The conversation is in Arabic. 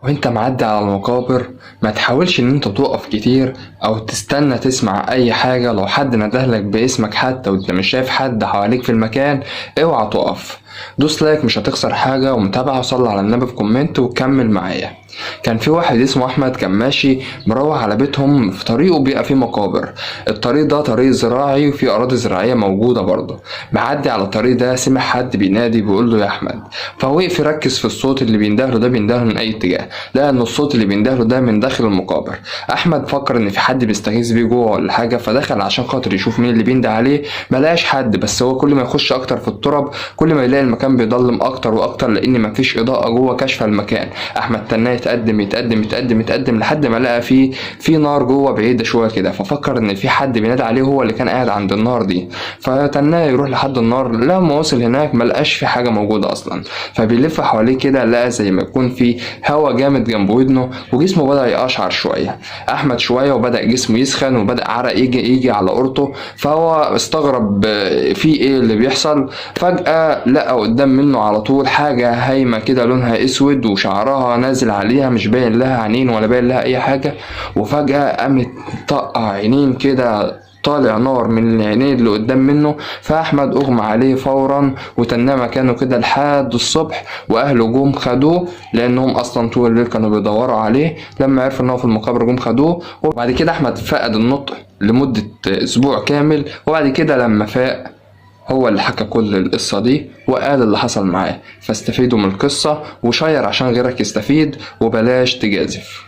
وانت معدي على المقابر ما تحاولش ان انت تقف كتير او تستنى تسمع اي حاجة. لو حد ندهلك باسمك حتى وانت مش شايف حد حواليك في المكان، اوعى تقف. دوس لايك، مش هتخسر حاجة، ومتابعة وصلي على النبي في كومنت وكمل معايا. كان في واحد اسمه احمد كان ماشي مروح على بيتهم، في طريقه بيبقى فيه مقابر. الطريق ده طريق زراعي وفي اراضي زراعية موجودة برضه. معدي على الطريق ده سمع حد بينادي بيقول له يا احمد. فوقف يركز في الصوت اللي بيندهله ده، بيندهله من اي اتجاه. لقى ان الصوت اللي بيندهله ده من داخل المقابر. احمد فكر ان في حد بيستغيث بيه جوه ولا حاجه، فدخل عشان خاطر يشوف مين اللي بينده عليه. ملقاش حد، بس هو كل ما يخش اكتر في التراب كل ما يلاقي المكان بيضلم اكتر واكتر، لان مفيش اضاءه جوه كشف المكان. احمد تناه يتقدم يتقدم يتقدم يتقدم لحد ما لقى في نار جوه بعيده شويه كده، ففكر ان في حد بينادي عليه، هو اللي كان قاعد عند النار دي. فتناه يروح لحد النار. لما وصل هناك ملقاش في حاجه موجوده اصلا. فبيلف حواليه كده، لقى زي ما يكون في هوا جامد جنب ودنه، وجسمه بدأ يقشعر شوية. أحمد شوية وبدأ جسمه يسخن وبدأ عرق يجي على قرطه. فهو استغرب في إيه اللي بيحصل. فجأة لقى قدام منه على طول حاجة هايمة كده لونها أسود وشعرها نازل عليها، مش باين لها عينين ولا باين لها أي حاجة. وفجأة قامت طقع عينين كده، طالع نار من العينين اللي قدام منه. فاحمد اغمى عليه فورا وتناه مكانه كده لحد الصبح. واهله جم خدوه، لانهم اصلا طول الليل كانوا بيدوروا عليه. لما عرفوا ان هو في المقابر جم خدوه. وبعد كده احمد فقد النطق لمدة اسبوع كامل. وبعد كده لما فاق هو اللي حكى كل القصة دي وقال اللي حصل معاه. فاستفيدوا من القصة وشير عشان غيرك يستفيد، وبلاش تجازف.